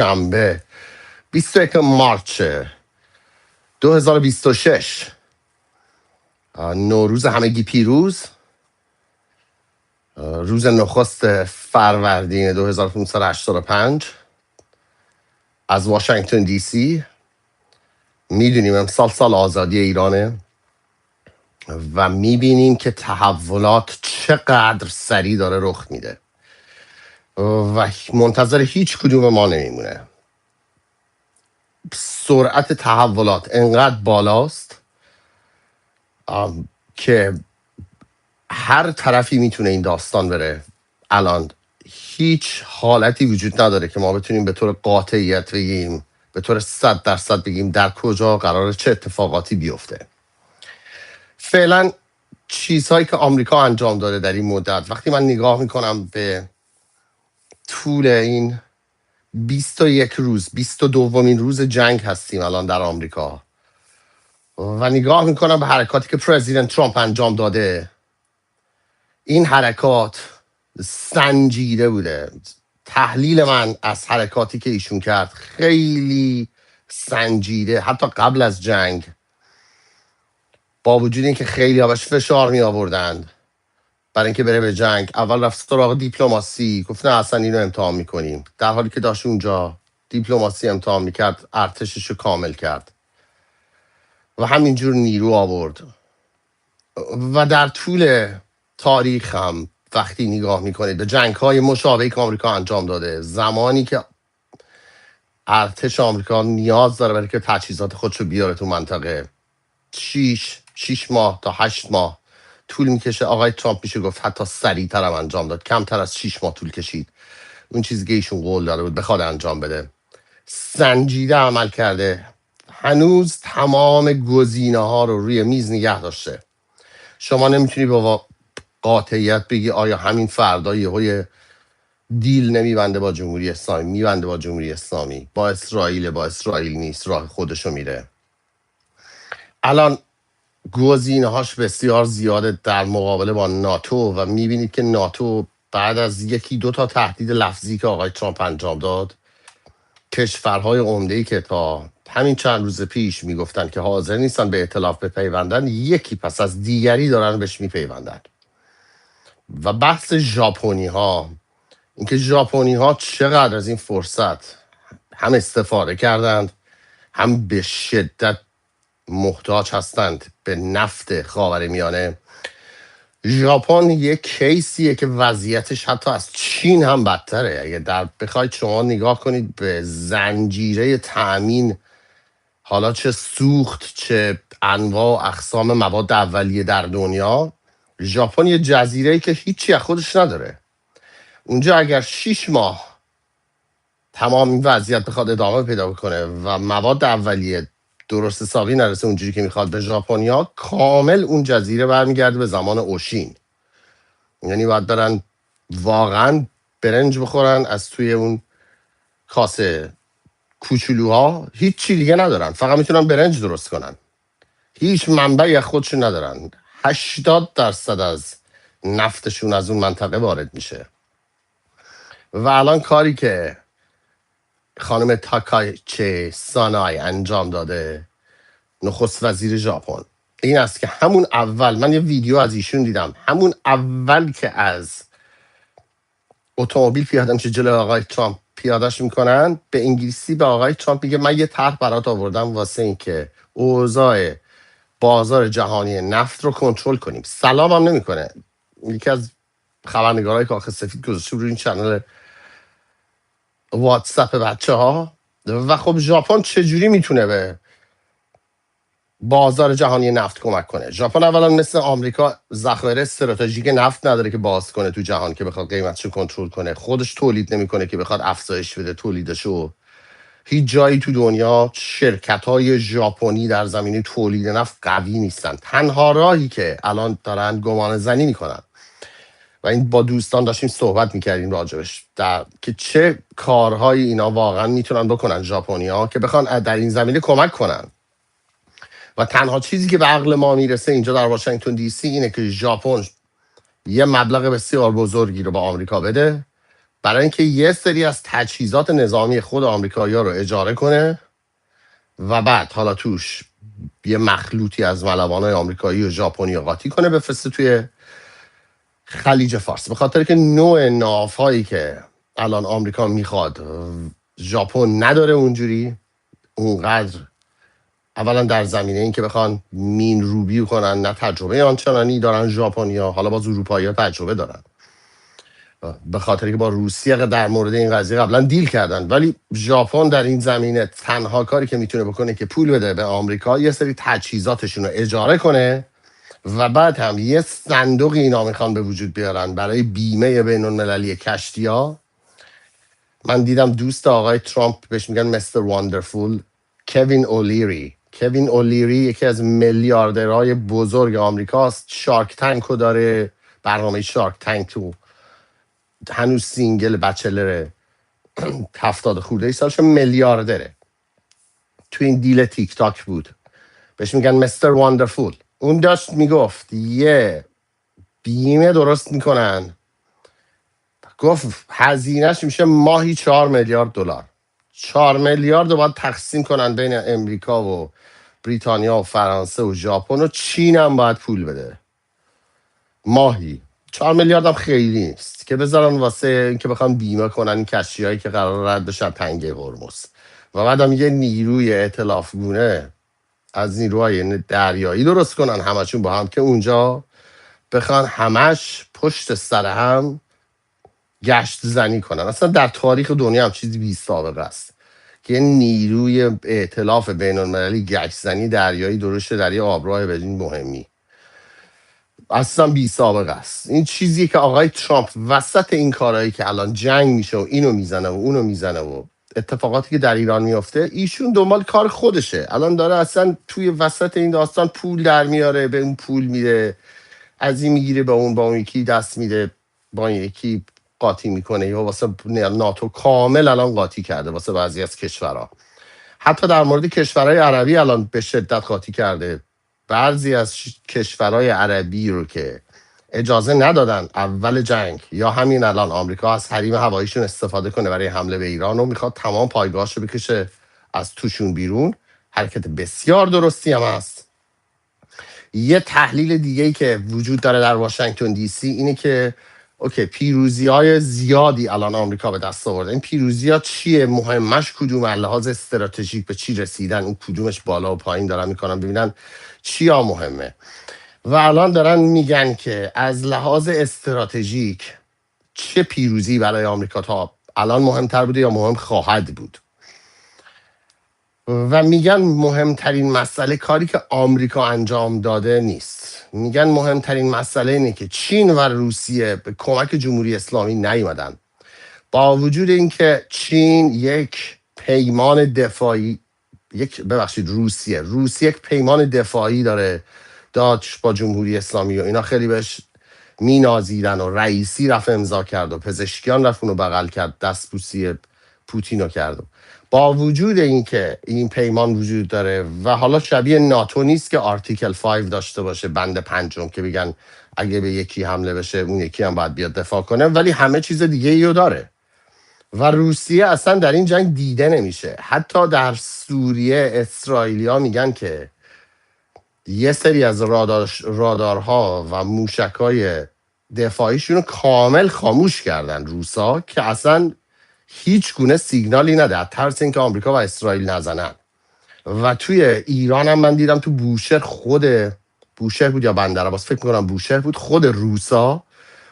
شنبه 21 مارچ 2026. نوروز همگی پیروز. روز نخست فروردین 2585 از واشنگتن دی سی. میدونیم امسال سال آزادی ایرانه و میبینیم که تحولات چقدر سریع داره رخ میده و منتظر هیچ کدوم ما نمیمونه. سرعت تحولات انقدر بالاست که هر طرفی میتونه این داستان بره. الان هیچ حالتی وجود نداره که ما بتونیم به طور قاطعیت بگیم، به طور 100% بگیم در کجا قراره چه اتفاقاتی بیفته. فعلا چیزهایی که آمریکا انجام داده در این مدت، وقتی من نگاه میکنم به طول این 21 روز، 22مین روز جنگ هستیم الان در آمریکا، و نگاه میکنم به حرکاتی که پرزیدنت ترامپ انجام داده، این حرکات سنجیده بوده. تحلیل من از حرکاتی که ایشون کرد خیلی سنجیده، حتی قبل از جنگ، با وجود اینکه خیلی بهش فشار می آوردند برای اینکه بره به جنگ. اول رفت سراغ دیپلماسی، گفت نه اصلا اینو امتحان میکنیم، در حالی که داشت اونجا دیپلماسی امتحان میکرد، ارتشش رو کامل کرد و همینجور نیرو آورد. و در طول تاریخ هم وقتی نگاه میکنید به جنگ های مشابهی که آمریکا انجام داده، زمانی که ارتش آمریکا نیاز داره برای که تجهیزات خودشو بیاره تو منطقه، 6 ماه تا 8 ماه طول میکشه. آقای ترامپ میشه گفت حتی سریعتر هم انجام داد، کمتر از 6 ماه طول کشید اون چیزی که ایشون قول داده بود بخواد انجام بده. سنجیده عمل کرده، هنوز تمام گزینه ها رو روی میز نگه داشته. شما نمیتونی با قاطعیت بگی آیا همین فردا یهو دیل نمیبنده با جمهوری اسلامی، میبنده با جمهوری اسلامی، با اسرائیل، با اسرائیل نیست، راه خودشو میره. الان گزینه هاش بسیار زیاده در مقابله با ناتو و میبینید که ناتو بعد از 1-2 تا تهدید لفظی که آقای ترامپ انجام داد، کشورهای عمده‌ای که تا همین چند روز پیش میگفتن که حاضر نیستن به ائتلاف بپیوندن، یکی پس از دیگری دارن بهش میپیوندن. و بحث ژاپنی ها، اینکه ژاپنی ها چقدر از این فرصت هم استفاده کردند، هم به شدت محتاج هستند به نفت خاورمیانه. ژاپن یک کیسیه که وضعیتش حتی از چین هم بدتره. اگه بخواید شما نگاه کنید به زنجیره تأمین، حالا چه سوخت چه انواع و اقسام مواد اولیه در دنیا، ژاپن یه جزیره‌ای که هیچی از خودش نداره. اونجا اگر 6 ماه تمام این وضعیت بخواد ادامه پیدا کنه و مواد اولیه درست حسابی نرسه اونجوری که میخواد به ژاپنیا، کامل اون جزیره برمیگرده به زمان اوشین. یعنی باید برن واقعا برنج بخورن از توی اون کاسه کوچولوها، هیچ چی دیگه ندارن، فقط میتونن برنج درست کنن، هیچ منبعی از خودشون ندارن. 80% از نفتشون از اون منطقه وارد میشه. و الان کاری که خانم تاکایچی سانای انجام داده، نخست وزیر ژاپن، این است که همون اول، من یه ویدیو از ایشون دیدم، همون اول که از اتومبیل پیاده میشه جلوی آقای ترامپ پیادهش میکنن، به انگلیسی به آقای ترامپ میگه من یه طرح برات آوردم واسه این که اوضاع بازار جهانی نفت رو کنترل کنیم. سلام هم نمیکنه. یکی از خبرنگارای کاخ سفید گذاشته روی این چنل واتساپ بچه ها. و خب ژاپن چجوری میتونه به بازار جهانی نفت کمک کنه؟ ژاپن اولا مثل آمریکا ذخایر استراتژیک نفت نداره که باز کنه تو جهان که بخواد قیمتشو کنترل کنه. خودش تولید نمیکنه که بخواد افزایش بده تولیدشو. هیچ جایی تو دنیا شرکت‌های ژاپنی در زمینه تولید نفت قوی نیستن. تنها راهی که الان دارن گمان زنی میکنن، و این با دوستان داشتیم صحبت میکردیم راجبش، که چه کارهایی اینا واقعا میتونن بکنن ژاپنی‌ها که بخوان در این زمینه کمک کنن. و تنها چیزی که به عقل ما میرسه اینجا در واشنگتن دی سی اینه که ژاپن یه مبلغ بسیار بزرگی رو به آمریکا بده برای اینکه یه سری از تجهیزات نظامی خود آمریکایی‌ها رو اجاره کنه و بعد حالا توش یه مخلوطی از ملوانای آمریکایی و ژاپنی رو قاطی کنه بفرسته توی خلیج فارس. به خاطر که نوع ناوهایی که الان آمریکا میخواد ژاپن نداره اونجوری اونقدر، اولا در زمینه این که بخوان مین روبی کنن نه تجربه آنچنانی دارن ژاپنیا، حالا باز اروپایی‌ها تجربه دارن به خاطر که با روسیه در مورد این قضیه قبلا دیل کردن، ولی ژاپن در این زمینه تنها کاری که میتونه بکنه که پول بده به آمریکا، یه سری تجهیزاتشون رو اجاره کنه و بعد هم یه صندوقی اینا میخوان به وجود بیارن برای بیمه بین المللی کشتی ها. من دیدم دوست آقای ترامپ بهش میگن مستر واندرفول، کوین اولیری یکی از میلیاردرهای بزرگ آمریکاست. شارک تنک رو داره، برنامه شارک تنک تو هنوز سینگل بچلر 70 خورده ای سالش، میلیاردره. تو این دیل تیک تاک بود، بهش میگن مستر واندرفول. اون داشت میگفت یه بیمه درست میکنن، گفت هزینهش میشه ماهی 4 میلیارد دلار. 4 میلیارد رو باید تقسیم کنن بین امریکا و بریتانیا و فرانسه و ژاپن و چین هم باید پول بده ماهی. 4 میلیارد هم خیلی نیست که بذارن واسه اینکه بخوان بیمه کنن این کشتی‌هایی که قرار رد بشن تنگه هرمز. و بعدم یه نیروی ائتلاف گونه از نیروهای دریایی درست کنن همشون با هم که اونجا بخوان همش پشت سر هم گشت زنی کنن. اصلا در تاریخ دنیا هم چیزی بی سابقه است که یه نیروی ائتلاف بین المللی گشت زنی دریایی درست در یه آبراه بدین مهمی، اصلا بی سابقه است. این چیزیه که آقای ترامپ وسط این کارهایی که الان جنگ میشه و اینو میزنه و اونو میزنه و اتفاقاتی که در ایران میفته، ایشون دنبال کار خودشه. الان داره اصلا توی وسط این داستان پول در میاره، به اون پول میده، از این میگیره به اون، با اون یکی دست میده، با این یکی قاطی میکنه. یا واسه ناتو کامل الان قاطی کرده واسه بعضی از کشورها، حتی در مورد کشورهای عربی الان به شدت قاطی کرده. بعضی از کشورهای عربی رو که اجازه ندادن اول جنگ یا همین الان آمریکا از حریم هواییشون استفاده کنه برای حمله به ایران و میخواد تمام پایگاهش رو بکشه از توشون بیرون. حرکت بسیار درستی هم هست. یه تحلیل دیگه ای که وجود داره در واشنگتن دی سی اینه که اوکی، پیروزی های زیادی الان آمریکا به دست آورده. این پیروزی ها چیه؟ مهمش کدوم؟ لحاظ استراتژیک به چی رسیدن؟ اون کدومش بالا و پایین دارن میکنن ببینن چیا مهمه. و الان دارن میگن که از لحاظ استراتژیک چه پیروزی برای آمریکا تا الان مهمتر بوده یا مهم خواهد بود. و میگن مهمترین مسئله کاری که آمریکا انجام داده نیست. میگن مهمترین مسئله اینه که چین و روسیه به کمک جمهوری اسلامی نیومدن، با وجود اینکه چین یک پیمان دفاعی، روسیه یک پیمان دفاعی داشت با جمهوری اسلامی و اینا خیلی بهش مینازیدن و رئیسی رفت امضا کرد و پزشکیان رفت اونو بغل کرد، دستبوسی پوتینو کرد. با وجود اینکه این پیمان وجود داره و حالا شبیه ناتو نیست که آرتیکل 5 داشته باشه، بند 5 که بگن اگه به یکی حمله بشه اون یکی هم باید بیاد دفاع کنه، ولی همه چیز دیگه ایو داره. و روسیه اصلا در این جنگ دیده نمیشه. حتی در سوریه اسرائیلیا میگن که یه سری از رادارها و موشکای دفاعیشون رو کامل خاموش کردن روسا که اصلا هیچ گونه سیگنالی نده، ترس اینکه آمریکا و اسرائیل نزنن. و توی ایران هم من دیدم تو بوشهر بود یا بندرعباس، فکر میکنم بوشهر بود، خود روسا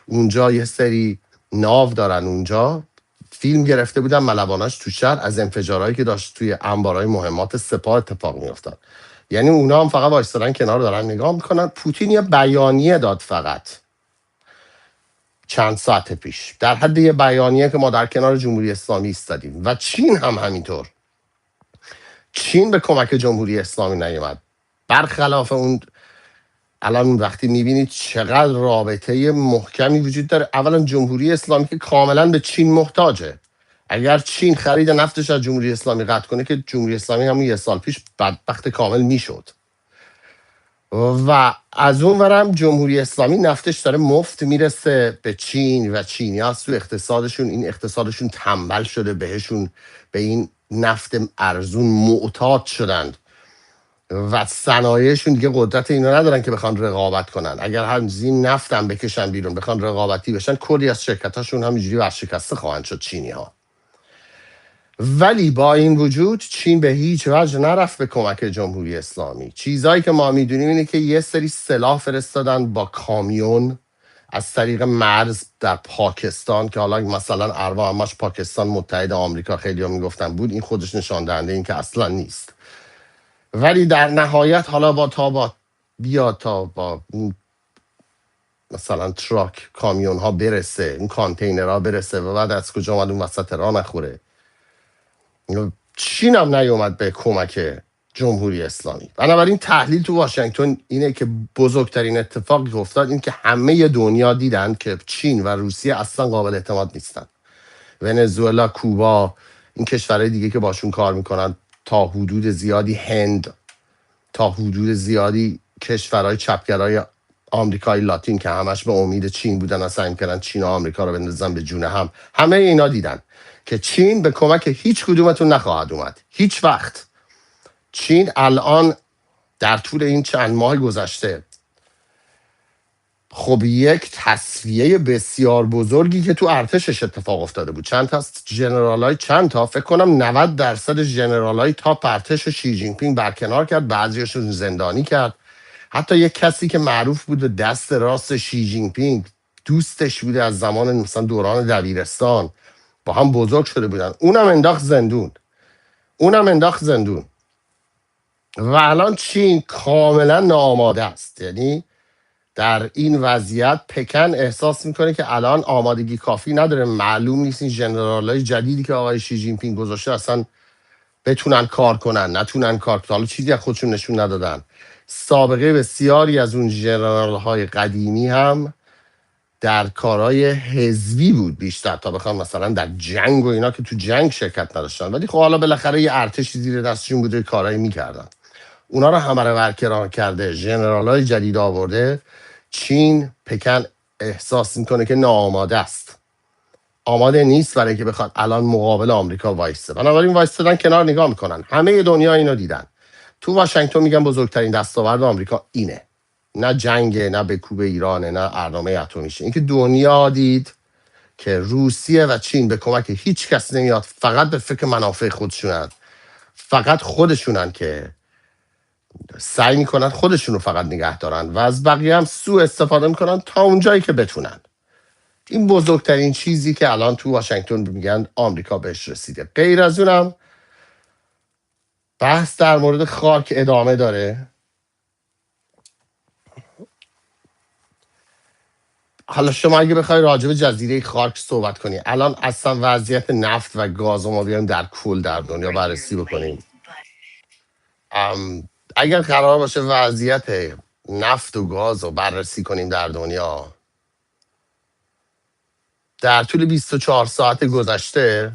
اونجا یه سری ناو دارن، اونجا فیلم گرفته بودن ملواناش تو شهر از انفجارهایی که داشت توی انبارهای مهمات سپاه اتفاق میافتاد. یعنی اونا هم فقط وایسادن کنار دارن نگاه میکنن. پوتین یه بیانیه داد فقط چند ساعت پیش، در حد یه بیانیه که ما در کنار جمهوری اسلامی ایستادیم. و چین هم همینطور. چین به کمک جمهوری اسلامی نیومد، برخلاف اون. الان وقتی میبینید چقدر رابطه محکمی وجود داره، اولا جمهوری اسلامی که کاملا به چین محتاجه. اگر چین خرید نفتش از جمهوری اسلامی قطع کنه که جمهوری اسلامی همون یه سال پیش بدبخت کامل میشد. و از اون ورم جمهوری اسلامی نفتش داره مفت میرسه به چین و چینی ها تو اقتصادشون، این اقتصادشون تنبل شده بهشون، به این نفت ارزون معتاد شدند و صنایعشون دیگه قدرت اینو ندارن که بخوان رقابت کنن. اگر همزین نفتم بکشن بیرون بخوان رقابتی بشن، کلی از شرکتاشون همینجوری ورشکسته خواهند شد چینی ها. ولی با این وجود چین به هیچ وجه نرفت به کمک جمهوری اسلامی. چیزهایی که ما میدونیم اینه که یه سری سلاح فرستادن با کامیون از طریق مرز در پاکستان، که حالا مثلا اروا همش پاکستان متحد آمریکا خیلی ها میگفتن بود، این خودش نشان دهنده این که اصلا نیست. ولی در نهایت حالا تا با این مثلا تراک کامیون ها برسه، این کانتینر ها برسه و بعد از کجا اومد اون وسط راه نخوره. چین هم نیومد به کمک جمهوری اسلامی. بنابراین تحلیل تو واشنگتن اینه که بزرگترین اتفاقی که افتاد این که همه دنیا دیدن که چین و روسیه اصلا قابل اعتماد نیستن. ونزوئلا، کوبا، این کشورهای دیگه که باشون کار میکنن، تا حدود زیادی هند، تا حدود زیادی کشورهای چپگرای آمریکای لاتین که همش به امید چین بودن و سعی می‌کردن چین و آمریکا رو بندازن به جون هم، همه اینا دیدن که چین به کمک هیچ کدومتون نخواهد اومد هیچ وقت. چین الان در طول این چند ماه گذشته خب یک تصفیه بسیار بزرگی که تو ارتشش اتفاق افتاده بود. چند تا جنرالای، چند تا فکر کنم 90% جنرالای تاپ ارتش شی جین پینگ برکنار کرد، بعضیشون زندانی کرد. حتی یک کسی که معروف بود به دست راست شی جین پینگ، دوستش بوده از زمان مثلا دوران دبیرستان، با هم بزرگ شده بودن، اونم انداخت زندون. و الان چین کاملا ناآماده است. یعنی در این وضعیت پکن احساس میکنه که الان آمادگی کافی نداره. معلوم نیست این ژنرالای جدیدی که آقای شی جین پینگ گذاشته اصلا بتونن کار کنن، نتونن کار کنن. حالا چیزی از خودشون نشون ندادن. سابقه بسیاری از اون ژنرال های قدیمی هم در کارهای حزبی بود بیشتر، تا بخوام مثلا در جنگ و اینا که تو جنگ شرکت نداشتن، ولی خب حالا بالاخره یه ارتشی زیر دستشون بوده کارهایی میکردن. اونا رو همه رو برکنار کرده، ژنرال های جدید آورده. چین، پکن احساس میکنه که ناآماده است، آماده نیست برای اینکه بخواد الان مقابل آمریکا وایسته. بنابراین وایستادن کنار نگاه میکنن. همه دنیا اینو دیدن. تو واشنگتن میگن بزرگترین دستاورد آمریکا اینه، نه جنگه، نه بکوب ایرانه، نه برنامه اتمیشه. اینکه دنیا دید که روسیه و چین به کمک هیچ کس نمیاد، فقط به فکر منافع خودشونن، فقط خودشونن که سعی میکنن خودشونو فقط نگه دارن و از بقیه هم سوء استفاده میکنن تا اونجایی که بتونن. این بزرگترین چیزی که الان تو واشنگتن میگن آمریکا بهش رسیده. غیر از اونم بحث در مورد خاک ادامه داره. حالا شما اگه بخوای راجع به جزیره خاک صحبت کنی، الان اصلا وضعیت نفت و گاز رو ما بیایم در کل در دنیا بررسی بکنیم، اگر قرار باشه وضعیت نفت و گاز رو بررسی کنیم در دنیا، در طول 24 ساعت گذشته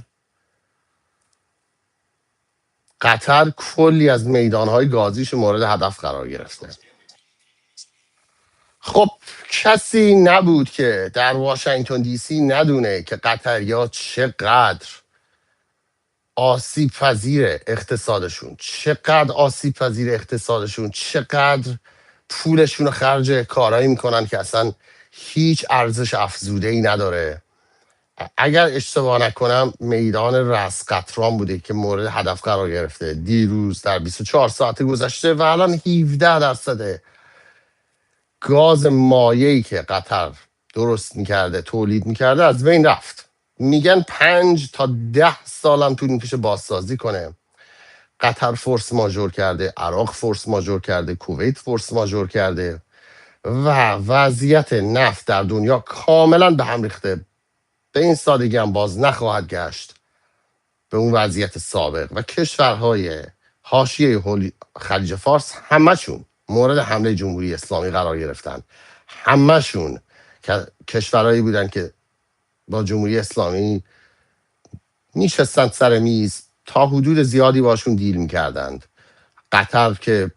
قطر کلی از میدانهای گازیش مورد هدف قرار گرفته. خب کسی نبود که در واشنگتن دی سی ندونه که قطریا چقدر آسیب پذیر اقتصادشون، چقدر پولشون رو خرج کارهایی میکنن که اصلا هیچ ارزش افزوده ای نداره. اگر اشتباه نکنم میدان رأس قطران بوده که مورد هدف قرار گرفته دیروز در 24 ساعت گذشته، و الان 17% گاز مایعی که قطر درست میکرده، تولید میکرده، از بین رفت. میگن 5 تا 10 سالم طول میکشه بازسازی کنه. قطر فورس ماژور کرده، عراق فورس ماژور کرده، کویت فورس ماژور کرده و وضعیت نفت در دنیا کاملا به هم ریخته. به این سادگی هم باز نخواهد گشت به اون وضعیت سابق و کشورهای حاشیه خلیج فارس همشون مورد حمله جمهوری اسلامی قرار گرفتن. همشون کشورهایی بودن که با جمهوری اسلامی نشستن سر میز، تا حدود زیادی باشون دیل میکردند. قطر که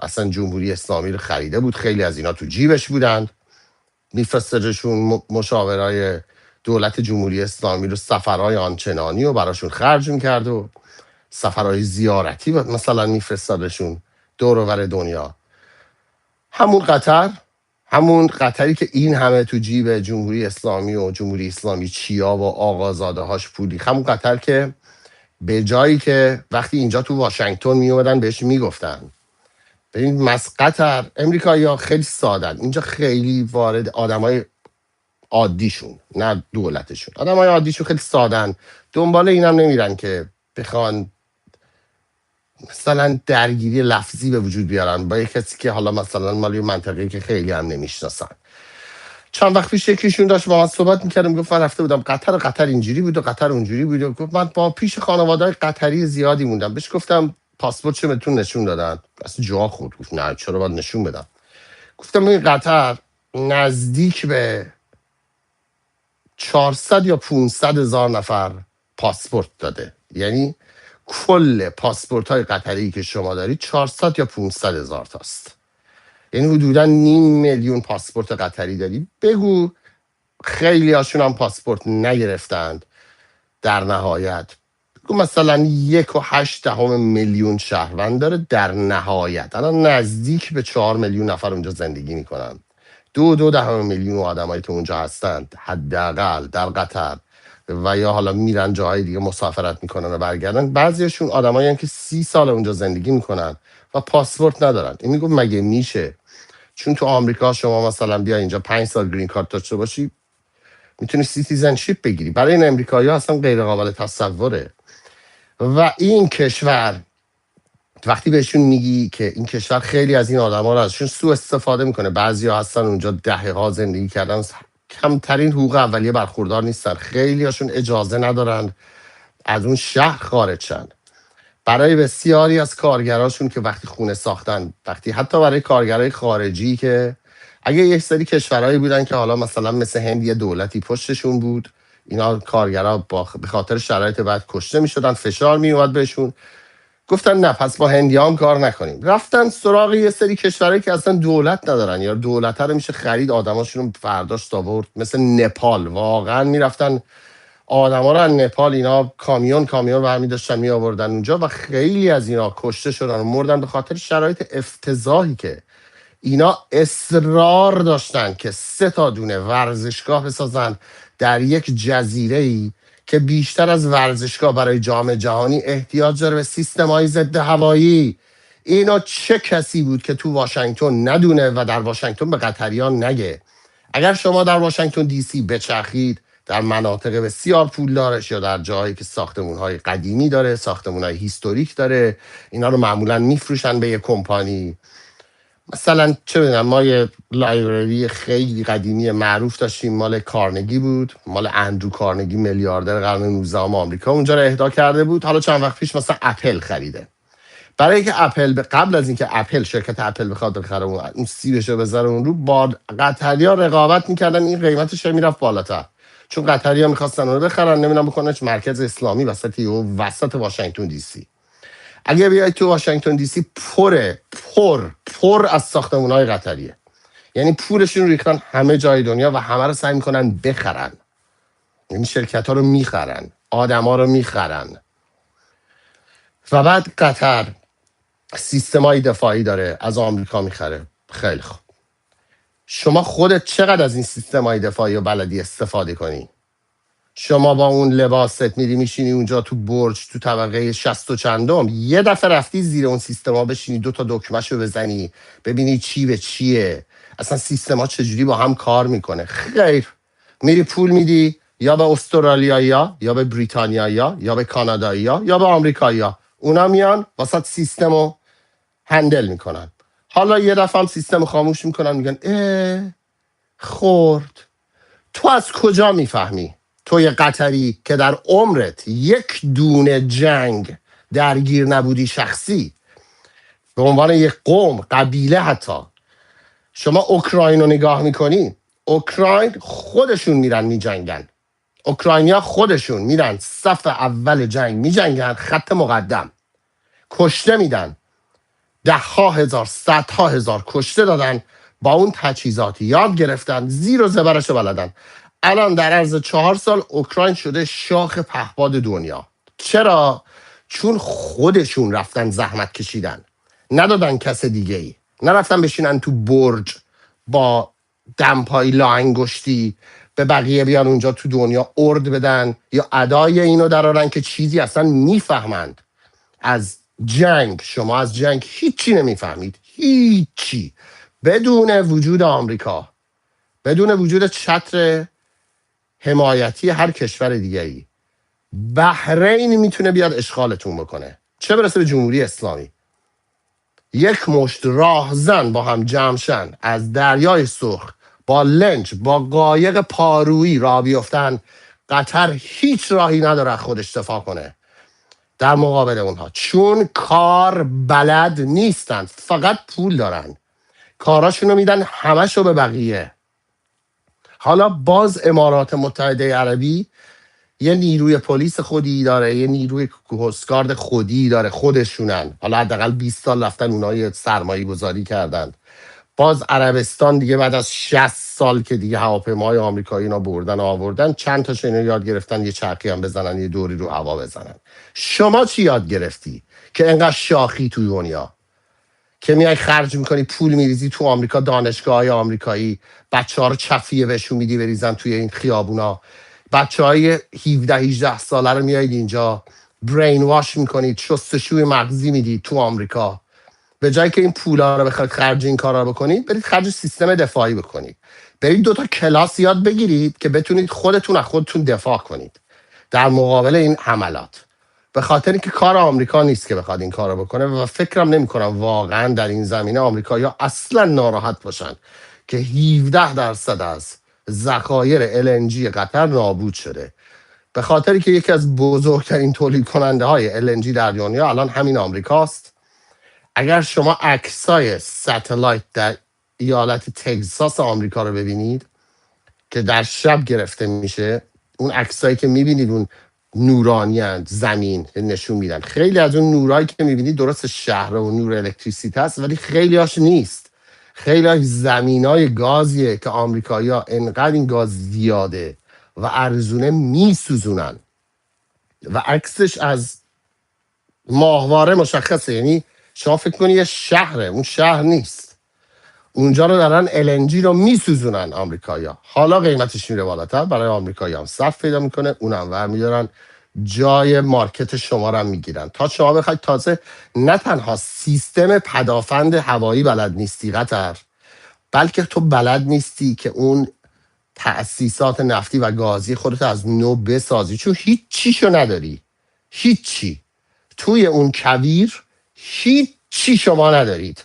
اصلا جمهوری اسلامی رو خریده بود، خیلی از اینا تو جیبش بودند، میفرستشون مشاورای دولت جمهوری اسلامی رو سفرهای آنچنانی و براشون خرج میکرد و سفرهای زیارتی مثلا میفرستادشون دور و بر دنیا. همون قطری که این همه تو جیب جمهوری اسلامی و جمهوری اسلامی چیا و آقازاده هاش پولی، همون قطر که به جایی که وقتی اینجا تو واشنگتن می اومدن بهش میگفتن ببین قطر، امریکایی ها خیلی سادن اینجا، خیلی وارد آدمای عادیشون، نه دولتشون، آدمای عادیشون خیلی سادن، دنبال اینم نمیرن که بخوان مثلا درگیری لفظی به وجود بیارن با یک کسی که حالا مثلا مالی منطقه‌ای که خیلی هم نمیشناسن. چند وقت پیش یکیشون داشت با من صحبت میکردم، گفت من رفته بودم قطر اینجوری بود و قطر اونجوری بود و گفت من با پیش خانواده‌های قطری زیادی موندم. بهش گفتم پاسپورت بهتون نشون دادن؟ اصلا جا خورد، گفت نه چرا باید نشون بدم. گفتم این قطر نزدیک به 400 یا 500 هزار نفر پاسپورت داده، یعنی کل پاسپورت های قطری که شما دارید 400 یا 500 هزار تاست، یعنی حدودا 500,000 پاسپورت قطری داری. بگو خیلی هاشون هم پاسپورت نگرفتند در نهایت، بگو مثلا 1.8 میلیون شهروند داره در نهایت، الان نزدیک به 4 میلیون نفر اونجا زندگی میکنن. 2 میلیون آدمایی که اونجا هستند حداقل در قطر، و یا حالا میرن جاهای دیگه مسافرت میکنن و برگردن. بعضیشون آدمایی هم که 30 سال اونجا زندگی میکنن و پاسپورت ندارن. این میگم مگه میشه؟ چون تو آمریکا شما مثلا بیا اینجا 5 سال گرین کارت داشته باشی میتونی سیتیزنشیپ بگیری، برای این امریکایی‌ها اصلا غیر قابل تصوره. و این کشور وقتی بهشون میگی که این کشور خیلی از این آدما رو ازشون سوء استفاده میکنه، بعضیا هستن اونجا دهه‌ها زندگی کردن، کمترین حقوق اولیه برخوردار نیستن، خیلی هاشون اجازه ندارن از اون شهر خارج شن. برای بسیاری از کارگراشون که وقتی خونه ساختن، وقتی حتی برای کارگرای خارجی که اگه یک سری کشورهایی بودن که حالا مثلا مثل هند یه دولتی پشتشون بود، اینا کارگرها به خاطر شرایط بعد کشته میشدن، فشار میومد بهشون، گفتن نه پس با هندیام کار نکنیم، رفتن سراغ یه سری کشورهایی که اصلا دولت ندارن یا دولت رو میشه خرید آدماشون رو فرداشت آورد، مثل نپال. واقعا میرفتن آدما رو از نپال اینا کامیون برمی داشتن می آوردن اونجا و خیلی از اینا کشته شدن و مردن به خاطر شرایط افتضاحی که اینا اصرار داشتن که 3 تا دونه ورزشگاه بسازن در یک جزیره‌ای که بیشتر از ورزشگاه برای جام جهانی احتیاج داره به سیستم‌های ضد هوایی. اینا چه کسی بود که تو واشنگتن ندونه و در واشنگتن به قطریان نگه؟ اگر شما در واشنگتن دی سی بچرخید، در مناطق بسیار پولدارش یا در جایی که ساختمون‌های قدیمی داره، ساختمون‌های هیستوریک داره، اینا رو معمولاً میفروشن به یه کمپانی. مثلا چه بدونم ما یه لایبرری خیلی قدیمی معروف داشتیم، مال کارنگی بود، مال اندرو کارنگی، میلیاردر قرن 19 آمریکا، اونجا رو اهدا کرده بود. حالا چند وقت پیش مثلا اپل خریده. برای اینکه اپل قبل از اینکه شرکت اپل بخواد بخره اون سیبش رو بذاره اون رو، با قطریا رقابت میکردن، این قیمتش میرفت بالاتر، چون قطریا میخواستن اون رو بخرن، نمیدونم بکنه مرکز اسلامی وسط واشنگتن دی سی. اگه بیای تو واشنگتن دی سی پر از ساختمان‌های قطریه، یعنی پولشون ریختن همه جای دنیا و همه رو سعی میکنن بخرن، یعنی شرکت ها رو میخرن، آدم ها رو میخرن. و بعد قطر سیستمای دفاعی داره، از آمریکا میخره. خیلی خوب، شما خودت چقدر از این سیستمای دفاعی و بلدی استفاده کنی؟ شما با اون لباست میری میشینی اونجا تو برج تو طبقه 60 و چندم، یه دفعه رفتی زیر اون سیستما بشینی 2 تا دکمه‌شو بزنی ببینی چی به چیه، اصلا سیستما چجوری با هم کار میکنه؟ خیر، میری پول میدی یا به استرالیایی‌ها یا به بریتانیایی‌ها یا به کانادایی‌ها یا به آمریکایی‌ها، اونا میان واسط سیستمو هندل میکنن. حالا یه دفعه هم سیستم خاموش میکنن، میگن خورد. تو از کجا میفهمی؟ تو یه قطری که در عمرت یک دونه جنگ درگیر نبودی شخصی، به عنوان یک قوم، قبیله حتی. شما اوکراین رو نگاه میکنی، اوکراین خودشون میرن میجنگن، اوکراینیا خودشون میرن صف اول جنگ میجنگن، خط مقدم، کشته میدن، ده ها هزار، صدها هزار کشته دادن، با اون تجهیزاتی یاد گرفتن، زیر و زبرش رو بلدن. الان در عرض 4 سال اوکراین شده شاخ پهپاد دنیا. چرا؟ چون خودشون رفتن زحمت کشیدن، ندادن کس دیگه ای، نرفتن بشینن تو برج با دمپایی لا انگشتی به بقیه بیان اونجا تو دنیا ارد بدن یا ادای اینو درارن که چیزی اصلا میفهمند از جنگ. شما از جنگ هیچی نمیفهمید، هیچی. بدون وجود آمریکا، بدون وجود چتر حمایتی هر کشور دیگه ای، بحرین میتونه بیاد اشغالتون بکنه، چه برسه به جمهوری اسلامی. یک مشت راهزن با هم جمعشن از دریای سرخ با لنج با قایق پارویی را بیفتن، قطر هیچ راهی نداره از خودش دفاع کنه در مقابل اونها، چون کار بلد نیستن، فقط پول دارن، کاراشونو میدن همشو به بقیه. حالا باز امارات متحده عربی یه نیروی پلیس خودی داره، یه نیروی کوستگارد خودی داره، خودشونن، حالا حداقل 20 سال رفتن اونها سرمایه گذاری کردن. باز عربستان دیگه بعد از 60 سال که دیگه هواپیماهای آمریکایی اینا بردن آوردن، چند تاشو اینا یاد گرفتن یه چرخی هم بزنن، یه دوری رو هوا بزنن. شما چی یاد گرفتی که انقدر شاخی تو دنیا که میای خرج میکنی، پول میریزی تو آمریکا، دانشگاه های آمریکایی، بچه ها رو چفیه بهشون میدی بریزن توی این خیابونا، بچه های 17-18 ساله رو میایید اینجا برین واش میکنید، شستشوی مغزی میدید تو آمریکا. به جایی که این پولا رو بخواید خرج این کارا رو بکنید، برید خرج سیستم دفاعی بکنید، برید 2 تا کلاس یاد بگیرید که بتونید خودتون از خودتون دفاع کنید در مقابل این حملات. به خاطر اینکه کار آمریکا نیست که بخواد این کارو بکنه و فکرم نمی‌کنم واقعا در این زمینه آمریکایی‌ها اصلا ناراحت باشن که 17% از ذخایر LNG قطر نابود شده، به خاطری که یکی از بزرگترین تولید کننده های LNG در دنیا الان همین آمریکاست. اگر شما عکسای ستلایت در ایالت تگزاس آمریکا رو ببینید که در شب گرفته میشه، اون عکسایی که میبینید اون نورانیان زمین نشون میدن، خیلی از اون نورایی که میبینید درست شهر و نور الکتریسیته است ولی خیلی هاش نیست، خیلی هاش زمینای گازیه که آمریکایی ها انقدر این گاز زیاده و ارزونه میسوزونن و عکسش از ماهواره مشخصه. یعنی شما فکر کنی یه شهره، اون شهر نیست، اونجا رو دارن LNG رو میسوزونن آمریکایی‌ها. حالا قیمتش میره بالاتر، برای آمریکایی‌ها هم صف پیدا میکنه، اونم ورمیدارن جای مارکت شما رو هم میگیرن تا شما بخواید تازه نه تنها سیستم پدافند هوایی بلد نیستی قطر، بلکه تو بلد نیستی که اون تأسیسات نفتی و گازی خودت از نو بسازی، چون هیچیشو نداری، هیچی توی اون کویر، هیچی شما ندارید.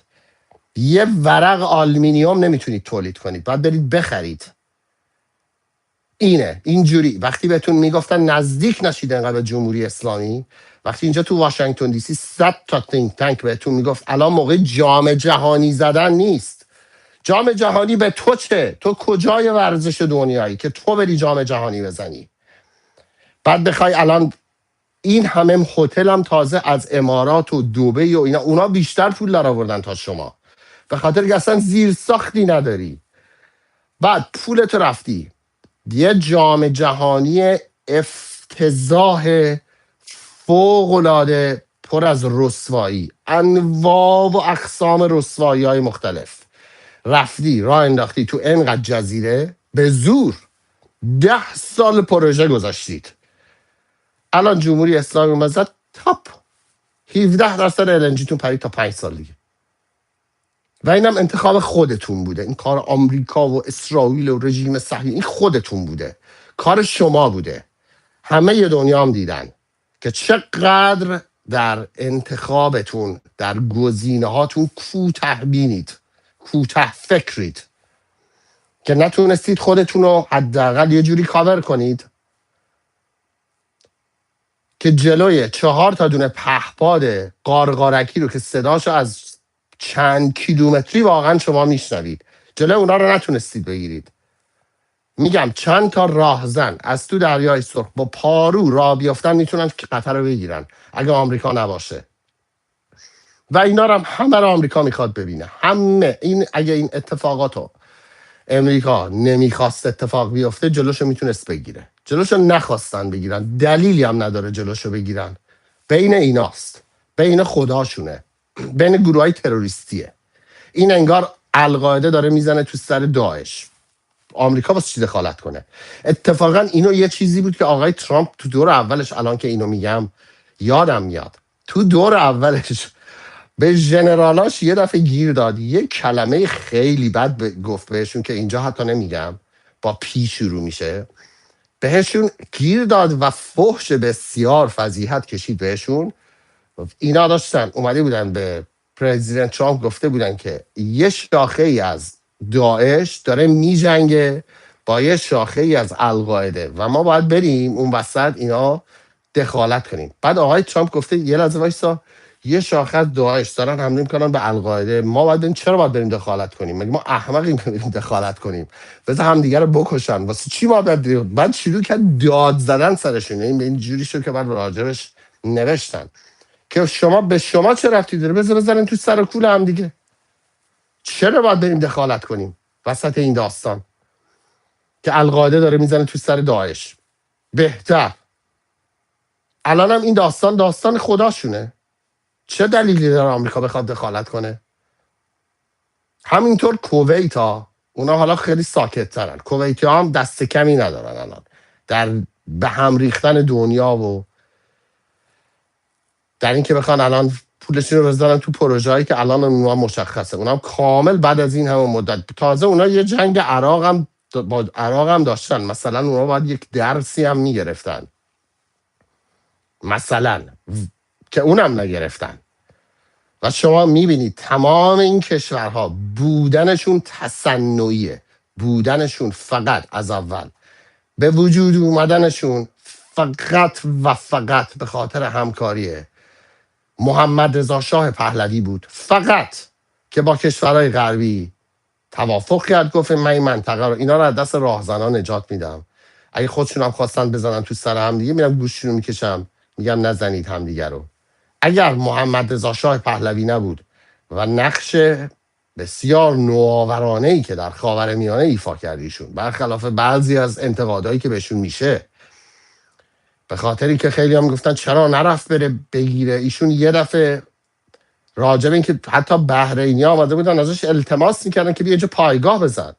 یه ورق آلومینیوم نمیتونید تولید کنید، باید برید بخرید. اینجوری وقتی بهتون میگفتن نزدیک نشید انقدر به جمهوری اسلامی، وقتی اینجا تو واشنگتن دی سی 100 تا think tank بهتون میگفت الان موقع جام جهانی زدن نیست. جام جهانی به تو چه؟ تو کجای ورزش دنیایی که تو بری جام جهانی بزنی؟ بعد بخوای الان این همه هتل هم تازه از امارات و دبی و اینا، اونا بیشتر پول در آوردن تا شما، به خاطر که اصلا زیر ساختی نداری. بعد پولت رفتی یه جام جهانی افتضاح فوق‌العاده پر از رسوایی، انواع و اقسام رسوایی های مختلف، رفتی راه انداختی تو انقدر جزیره به زور 10 سال پروژه گذاشتید. الان جمهوری اسلامی اومد زد تاپ 17% LNG تون پرید تا 5 سال دیگه. و اینم انتخاب خودتون بوده، این کار آمریکا و اسرائیل و رژیم صهیونی این خودتون بوده، کار شما بوده. همه دنیا هم دیدن که چقدر در انتخابتون، در گزینه هاتون کوته بینید، کوته فکرید که نتونستید خودتون رو حداقل یه جوری کاور کنید که جلوی 4 تا دونه پهپاد قارقارکی رو که صداشو از چند کیلومتری واقعا شما میشنوید، جلوی اونا رو نتونستید بگیرید. میگم چند تا راهزن از تو دریای سرخ با پارو راه بیافتن میتونن که قطر رو بگیرن اگه آمریکا نباشه. و اینا رو هم همه رو آمریکا میخواد ببینه. همه این اگه این اتفاقاتو امریکا نمیخواست اتفاق بیفته جلوشو میتونست بگیره، جلوشو نخواستن بگیرن، دلیلی هم نداره جلوشو بگیرن. بین ایناست، بین خداشونه، بین گروه های تروریستیه. این انگار القاعده داره میزنه تو سر داعش، آمریکا واسه چی دخالت کنه؟ اتفاقا اینو یه چیزی بود که آقای ترامپ تو دور اولش، الان که اینو میگم یادم میاد، تو دور اولش به ژنرالاش یه دفعه گیر داد، یه کلمه خیلی بد گفت بهشون که اینجا حتی نمیگم، با پی شروع میشه. بهشون گیر داد و فحش بسیار فضیحت کشید بهشون. اینا داشتن اومده بودن به پرزیدنت ترامپ گفته بودن که یه شاخه ای از داعش داره میجنگه با یه شاخه ای از القاعده و ما باید بریم اون وسط اینا دخالت کنیم. بعد آقای ترامپ گفته یه لحظه وایسا، یه شاخه از داعش دارن حمله میکنن به القاعده، ما باید بریم، چرا باید بریم دخالت کنیم؟ مگه ما احمقیم بریم دخالت کنیم؟ بذار همدیگه رو بکشن، واسه چی ما باید بعد شروع کرد داد زدن سرشون. این به این جوری شد که بعد راجبش نوشتن که شما به شما چه رفتی داره، بذار بزنین تو سر و کول هم دیگه، چرا باید بریم دخالت کنیم وسط این داستان که القاعده داره میزنه تو سر داعش؟ بهتر الان هم این داستان خداشونه، چه دلیلی داره آمریکا بخواد دخالت کنه؟ همینطور کویت ها، اونا حالا خیلی ساکت ترن، کویتی ها هم دست کمی ندارن الان در به هم ریختن دنیا و در اینکه بخوان الان پولشون رو بذارن تو پروژه‌ای که الان اونها مشخصه، اونها کامل بعد از این همه مدت. تازه اونا یه جنگ عراق هم با عراق هم داشتن، مثلا اونها باید یک درسی هم میگرفتن مثلا، که اونم نگرفتن. و شما میبینید تمام این کشورها بودنشون تصنعیه، بودنشون فقط از اول به وجود اومدنشون فقط و فقط به خاطر همکاریه محمد رضا شاه پهلوی بود، فقط که با کشورهای غربی توافق کرد، گفت من این منطقه رو اینا رو از دست راهزنان نجات میدم، اگه خودشون هم خواستن بزنن تو سر هم دیگه میرم گوششون رو میکشم میگم نزنید همدیگه رو. اگر محمد رضا شاه پهلوی نبود و نقش بسیار نوآورانه ای که در خاورمیانه ایفا کرد ایشون، برخلاف بعضی از انتقادایی که بهشون میشه، به خاطری که خیلی هم گفتن چرا نرفت بره بگیره، ایشون یه دفعه راجب این که حتی بحرینی آمده بودن ازش التماس میکردن که بیا اینجا پایگاه بزن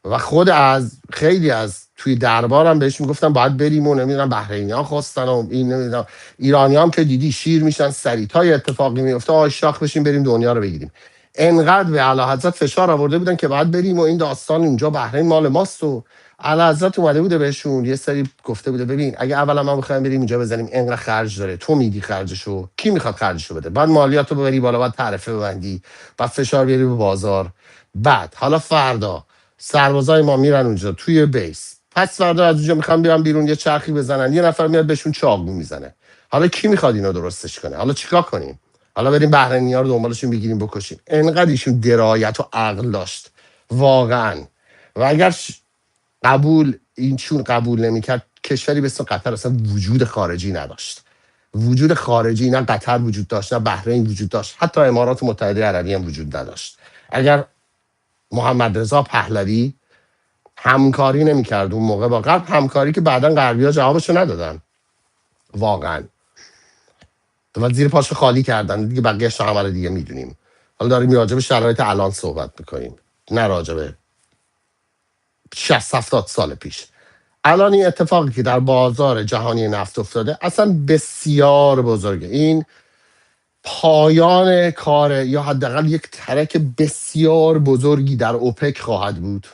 و خود از خیلی از توی دربارم بهش میگفتن باید بریم و نمیدونم بحرینی ها خواستن و این نمیدونم، ایرانی هم که دیدی شیر میشن سریتای اتفاقی میفته، آی شاخ بشیم بریم دنیا رو بگیریم. انقدر به اعلیحضرت فشار آورده بودن که باید بریم و این داستان اونجا بحرین مال ماست و اعلیحضرت اومده بوده بهشون یه سری گفته بوده ببین اگه اولا ما بخوایم بریم اینجا بزنیم انقدر خرج داره، تو میدی خرجشو، کی میخواد خرجشو بده؟ بعد مالیاتو ببری بالا، بعد تعرفه ببندی، بعد فشار بیاری به بازار. بعد حالا فردا سربازای ما میرن اونجا توی بیس، پس فردا از اونجا میخوان بیان بیرون یه چرخی بزنن، یه نفر میاد بهشون چاقو میزنه. حالا کی میخواد اینو درستش کنه؟ حالا چیکار کنیم؟ حالا بریم بحرینی‌ها رو دنبالشون بگیریم بکشیم؟ انقدر ایشون درایت و عقل داشت واقعا. و اگر قبول اینشون قبول نمیکرد کشوری به اسم قطر اصلا وجود خارجی نداشت. وجود خارجی نه قطر وجود داشت نه بحرین وجود داشت، حتی امارات متحده عربی هم وجود نداشت. اگر محمد رضا پهلوی همکاری نمیکرد اون موقع با غرب، همکاری که بعدا غربی‌ها جوابشو ندادن واقعا و زیر پاشو خالی کردن دیگه، بقیه‌اش همه رو دیگه میدونیم. حالا داریم راجع به شرایط الان صحبت میکنیم، نه راجع به 60 70 سال پیش. الان این اتفاقی که در بازار جهانی نفت افتاده اصلا بسیار بزرگه. این پایان کار یا حداقل یک ترک بسیار بزرگی در اوپک خواهد بود،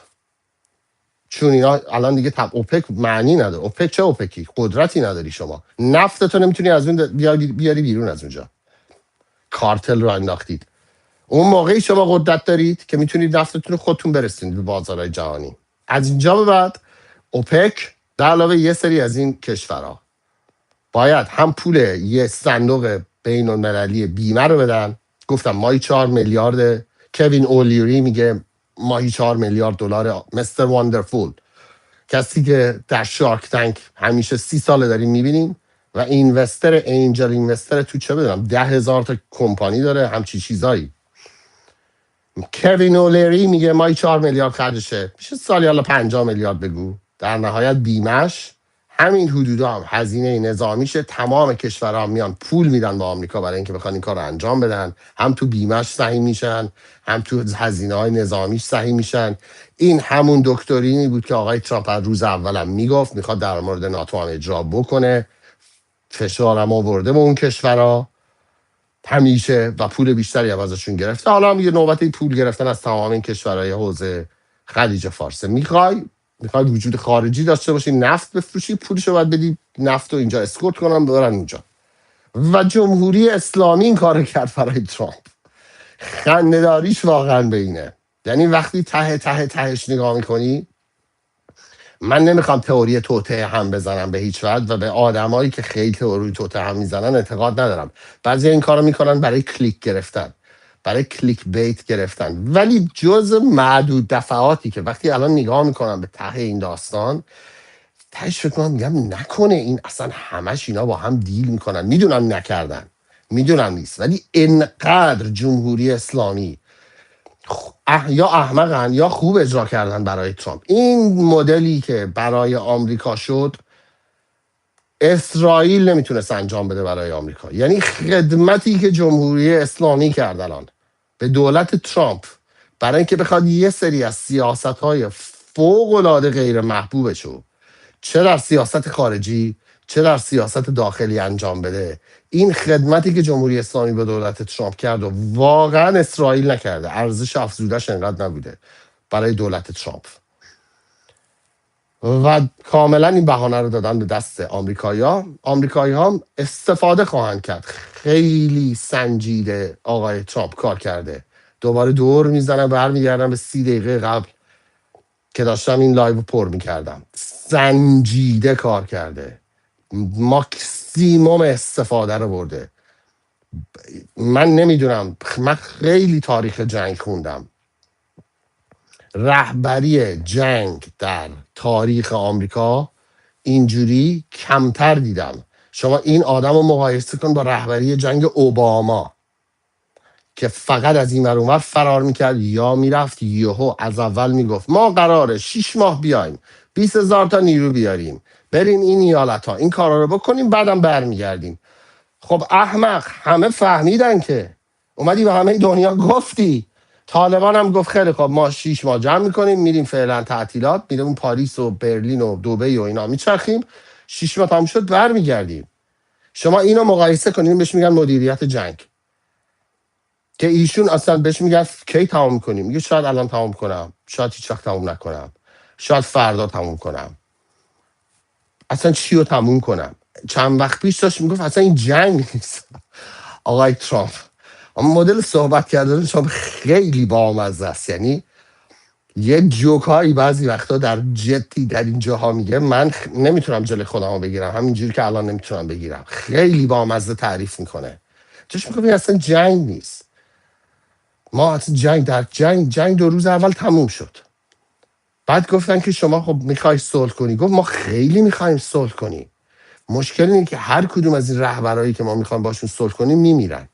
چون اینا الان دیگه اوپک معنی نداره. اوپک چه اوپکی؟ قدرتی نداری شما، نفتتو نمیتونی از اون بیاری بیرون از اونجا، کارتل رو انداختید. اون موقعی شما قدرت دارید که میتونید نفتتون رو خودتون برسونید به بازارهای جهانی. از اینجا به بعد اوپک در علاوه یه سری از این کشورها باید هم پول یه صندوق بین المللی بیمه رو بدن. گفتم ماهی 4 میلیارد، کوین اولیری میگه ماهی 4 میلیارد دلار، مستر واندرفول، کسی که در شارک تانک همیشه 30 ساله داریم میبینیم و اینوستر انجل اینوستر تو چه بدونم 10,000 تا کمپانی داره همچی چیزایی. کوین اولری میگه مایی 4 میلیارد خرجشه، میشه سالی حالا 50 میلیارد بگو. در نهایت بیمش همین حدودا هم هزینه نظامیشه. تمام کشورها میان پول میدن به آمریکا برای اینکه بخوان این کار رو انجام بدن، هم تو بیمش سهیم میشن، هم تو هزینه های نظامیش سهیم میشن. این همون دکترینی بود که آقای ترامپ از روز اولم میگفت میخواد در مورد ناتو هم اجرا بکنه. فشارم آورده به اون کشورها همیشه و پول بیشتری هم ازشون گرفته. حالا هم یه نوبت پول گرفتن از تمام این کشورهای حوزه خلیج فارس. میخوای وجود خارجی داشته باشی، نفت بفروشی، پولشو باید بدی نفت رو اینجا اسکورت کنن ببرن اونجا. و جمهوری اسلامی این کارو کرد برای ترامپ. خنده‌داریش واقعا به اینه. یعنی وقتی تهش نگاه میکنی، من نمیخوام تئوری توطئه هم بزنم به هیچ وجه و به آدمایی که خیلی تئوری توطئه هم میزنن اعتقاد ندارم. بعضی این کارو میکنن برای کلیک گرفتن، برای کلیک بیت گرفتن. ولی جز معدود دفعاتی که وقتی الان نگاه میکنم به ته این داستان، تهش فکر کنم میگم نکنه این اصلا همش اینا با هم دیل میکنن. میدونم نکردن، میدونم نیست، ولی انقدر جمهوری اسلامی یا احمقن یا خوب اجرا کردن برای ترامپ. این مدلی که برای آمریکا شد اسرائیل نمیتونست انجام بده برای آمریکا. یعنی خدمتی که جمهوری اسلامی کرد الان به دولت ترامپ برای اینکه بخواد یه سری از سیاست‌های فوق‌العاده غیر محبوبشو چه در سیاست خارجی چه در سیاست داخلی انجام بده، این خدمتی که جمهوری اسلامی به دولت ترامپ کرد و واقعا اسرائیل نکرده. ارزش افزودش انقدر نبوده برای دولت ترامپ و کاملا این بهانه رو دادن به دست آمریکایی‌ها. آمریکایی‌ها هم استفاده خواهند کرد. خیلی سنجیده آقای ترامپ کار کرده. دوباره دور میزنن برمیگردن به 30 دقیقه قبل که داشتم این لایو پر میکردم. سنجیده کار کرده، ماکسیموم استفاده رو برده. من نمیدونم، من خیلی تاریخ جنگ خوندم. رهبری جنگ در تاریخ آمریکا اینجوری کمتر دیدم. شما این آدم رو مقایسه کن با رهبری جنگ اوباما که فقط از این ور اونور فرار میکرد یا میرفت یهو از اول میگفت ما قراره 6 ماه بیایم 20,000 تا نیرو بیاریم بریم این ایالت ها این کارا رو بکنیم بعدم برمیگردیم. خب احمق، همه فهمیدن که اومدی به همه دنیا گفتی. طالبان هم گفت خیلی خب ما 6 ماه جمع میکنیم میریم فعلا تعطیلات، میریم پاریس و برلین و دبی و اینا میچرخیم، 6 ماه تموم شد برمیگردیم. شما اینو مقایسه کنین، بهش میگن مدیریت جنگ که ایشون اصلا بهش میگن کی تمام میکنیم، میگه شاید الان تمام کنم، شاید هیچ وقت تمام نکنم، شاید فردا تمام کنم، اصلا چی رو تموم کنم. چند وقت پیش داشت میگفت اصلا این جنگ نیست. آقای ترامپ اما مدل صحبت کردن شما خیلی بامزه است. یعنی یه جوکایی بعضی وقتا در جدی در این جاها میگه من نمیتونم جلوی خودم رو بگیرم، همینجوری که الان نمیتونم بگیرم. خیلی بامزه تعریف میکنه. چش میگه اصلا جنگ نیست. ما اصلا جنگ 2 روز اول تموم شد. بعد گفتن که شما خب میخوای صلح کنی. گفت ما خیلی میخوایم صلح کنیم. مشکل اینه که هر کدوم از این رهبرایی که ما میخوایم باشون صلح کنیم میمیرن.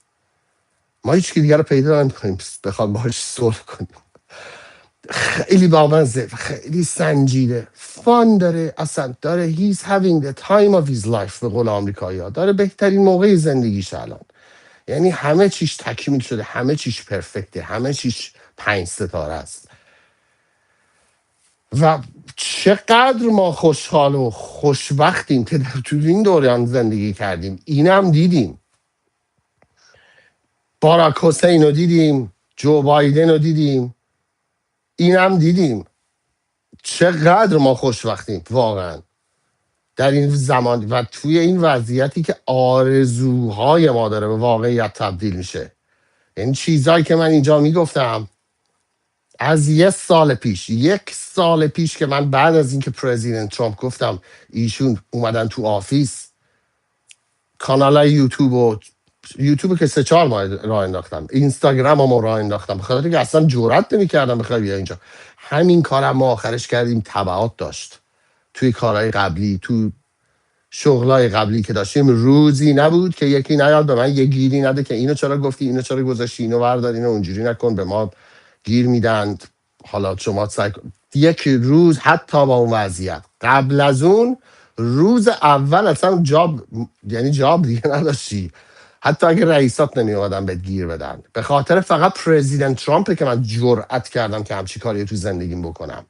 ما هیچ کی دیگه رو پیدا نمی‌کنیم بخوام باهاش صلح کنیم. خیلی بامزه، خیلی سنجیده، فان داره، اصلا داره he's having the time of his life به قول آمریکایی‌ها. داره بهترین موقع زندگیش الان. یعنی همه چیش تکمیل شده، همه چیش پرفکته، همه چیش 5 ستاره است. و چقدر ما خوشحال و خوشبختیم که در طول این دوران زندگی کردیم. اینم دیدیم، باراک حسین رو دیدیم، جو بایدن رو دیدیم، اینم دیدیم. چقدر ما خوشبختیم واقعا در این زمان و توی این وضعیتی که آرزوهای ما داره به واقعیت تبدیل میشه. یعنی چیزایی که من اینجا میگفتم از 1 سال پیش، 1 سال پیش که من بعد از اینکه پرزیدنت ترامپ گفتم ایشون اومدن تو آفیس، کانال یوتیوب که 3-4 ماه راه انداختم، اینستاگرام هم راه انداختم، بخاطر که اصلا جرئت نمی‌کردم بخوام بیا اینجا. همین کارم ما آخرش کردیم تبعات داشت توی کارهای قبلی، تو شغلای قبلی که داشتیم روزی نبود که یکی نیاد به من یه گیری نده که اینو چرا گفتی، اینو چرا گذاشتی، اینو بردار، اینو اونجوری نکن. به ما گیر میدن. حالا شما یک روز حتی با اون وضعیت قبل از اون روز اول اصلا جاب، یعنی جاب دیگه نداشتی. حتی اگه رئیسات نمی اومدن بهت گیر بدن، به خاطر فقط پرزیدنت ترامپه که من جرأت کردم که همچی کاری تو زندگیم بکنم.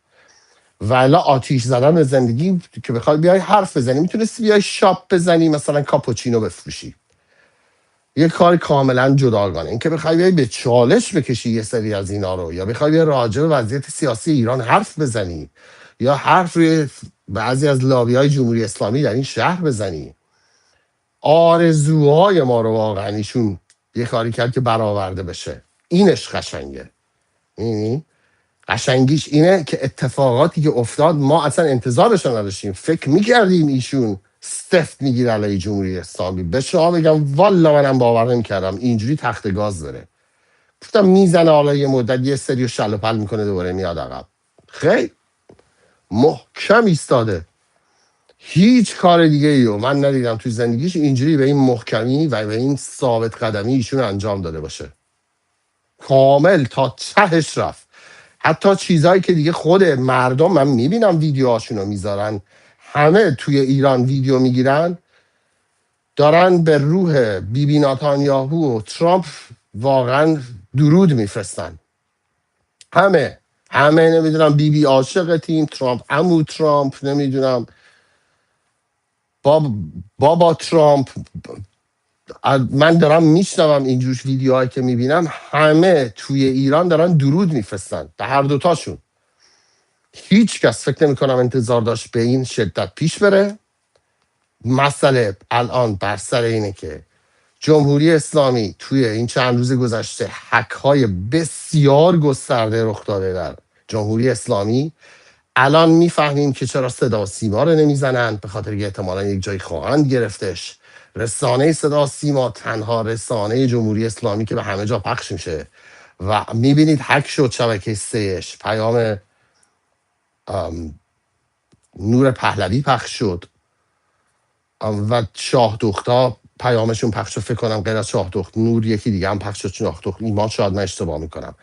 ولی آتیش زدن به زندگی که بخوای بیای حرف بزنی، میتونستی بیای شاپ بزنی، مثلا کاپوچینو بفروشی، یه کار کاملا جداگانه. این که بخوای بیای به چالش بکشی یه سری از اینا رو، یا بخوای بیای راجع به وضعیت سیاسی ایران حرف بزنی، یا حرف روی بعضی از لابی‌های جمهوری اسلامی در این شهر بزنی، آرزوهای ما رو واقعا ایشون یه کاری کرد که برآورده بشه. اینش قشنگه. یعنی قشنگیش اینه که اتفاقاتی که افتاد ما اصلا انتظارش رو نداشتیم. فکر میکردیم ایشون سفت میگیره علیه جمهوری اسلامی. به شما بگم والا منم باور نمیکردم اینجوری تخت گاز داره. گفتم میزنه حالا یه مدت یه سری رو شل و پل میکنه دوباره میاد عقب. خیلی محکم ایستاده. هیچ کار دیگه ایو من ندیدم توی زندگیش اینجوری به این محکمی و به این ثابت قدمی ایشون انجام داده باشه. کامل تا تهش رفت. حتی چیزایی که دیگه خود مردم، من میبینم ویدیوهاشون رو میذارن، همه توی ایران ویدیو میگیرن، دارن به روح بیبی نتانیاهو و ترامپ واقعا درود میفرستن. همه نمیدونم بیبی عاشق تیم ترامپ، عمو ترامپ، نمیدونم بابا ترامپ. من دارم میشنوم اینجور ویدیوهایی که میبینم، همه توی ایران دارن درود میفرستن به هر دوتاشون. هیچ کس فکر نمی کنم انتظار داشت به این شدت پیش بره. مسئله الان بر سر اینه که جمهوری اسلامی توی این چند روز گذشته حک‌های بسیار گسترده رخ داده در جمهوری اسلامی. الان میفهمیم که چرا صدا و سیما رو نمیزنن، به خاطر که احتمالا یک جای خواهند گرفتش. رسانه صدا و سیما تنها رسانه جمهوری اسلامی که به همه جا پخش میشه و میبینید حک شد شبکه سهش، پیام نور پهلوی پخش شد و شاه دختها پیامشون پخش شد. فکر کنم غیر از شاه دخت نور یکی دیگه هم پخش شد، شاه دخت ایمان، شاید من اشتباه میکنم.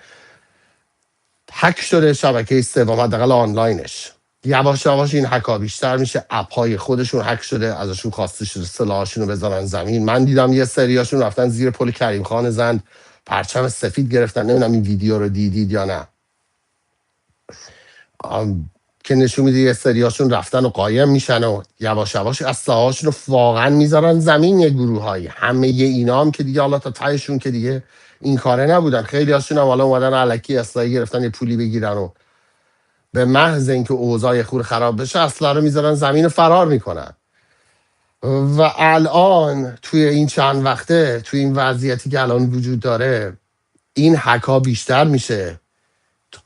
هک شده شبکه سوم، حداقل آنلاینش. یواش یواش این هکا بیشتر میشه. اپ های خودشون هک شده، ازشون خواسته شده سلاحاشون رو بذارن زمین. من دیدم یه سریاشون رفتن زیر پل کریم خان زند، پرچم سفید گرفتن. نمیدونم این ویدیو رو دیدید یا نه، که نشون میده یه سریاشون رفتن و قایم میشن و یواش یواش اسلحه‌هاشون رو واقعا میذارن زمین. یه گروهایی همه یه اینا هم که دیگه حالا تا تهشون که دیگه این کاره نبودن. خیلی هاشون هم حالا اومدن الکی اسلحه گرفتن یه پولی بگیرن و به محض اینکه اوضاع خور خراب بشه اسلحه رو میذارن زمین و فرار میکنن. و الان توی این چند وقته، توی این وضعیتی که الان وجود داره، این حکا بیشتر میشه.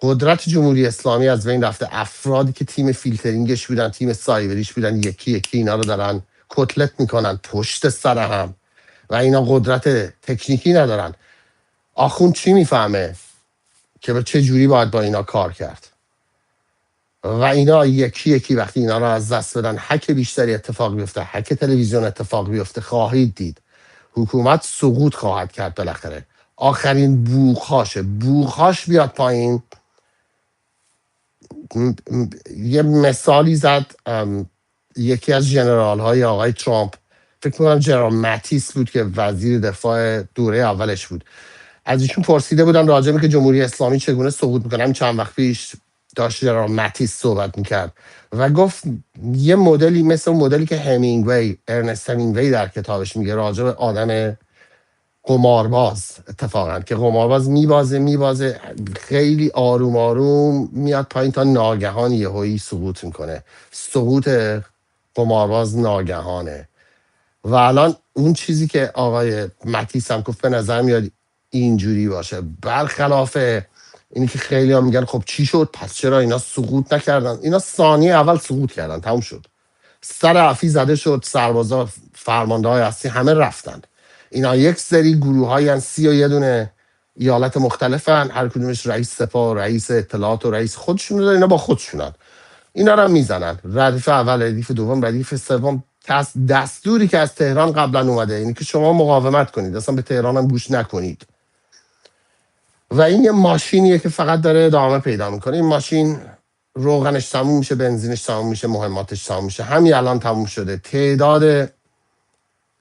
قدرت جمهوری اسلامی از بین رفته. افرادی که تیم فیلترینگش بودن، تیم سایبریش بودن، یکی یکی اینا رو دارن کتلت میکنن پشت سر هم و اینا قدرت تکنیکی ندارن. آخوند چی میفهمه که به چه جوری باید با اینا کار کرد و اینا یکی یکی وقتی اینا رو از دست بدن، حک بیشتری اتفاق بیفته، حک تلویزیون اتفاق بیفته، خواهید دید حکومت سقوط خواهد کرد بالاخره. آخرین بوغهاش بیاد پایین. یه مثالی زد یکی از جنرال های آقای ترامپ، فکر کنم جنرال ماتیس بود که وزیر دفاع دوره اولش بود. از ایشون پرسیده بودن راجع به که جمهوری اسلامی چگونه سقوط میکنه. چند وقت پیش داشت جنرال ماتیس صحبت میکرد و گفت یه مدلی مثل مدلی که ارنست همینگوی در کتابش میگه راجع به آدم قمارباز. اتفاقا که قمارباز میبازه خیلی آروم آروم میاد پایین تا ناگهان یهویی سقوط میکنه. سقوط قمارباز ناگهانه. و الان اون چیزی که آقای متیس هم گفت به نظر میاد اینجوری باشه، برخلاف اینی که خیلی هم میگن خب چی شد پس چرا اینا سقوط نکردن. اینا ثانیه اول سقوط کردن، تموم شد، سر عفی زده شد، سربازا فرمانده های اصلی همه رفتن. اینا یک سری گروه های 31 دونه ایالت مختلفن، هر کدومش رئیس سپاه، رئیس اطلاعات و رئیس خودشون دارن. اینا با خودشونن، اینا رو میزنن. ردیف اول، ردیف دوم، ردیف سوم دستوری که از تهران قبلا اومده اینه که شما مقاومت کنید، اصلا به تهران هم گوش نکنید. و این یه ماشینیه که فقط داره ادامه پیدا میکنه. این ماشین روغنش تموم میشه، بنزینش تموم میشه، مهماتش تموم میشه. همین الان تموم شده. تعداد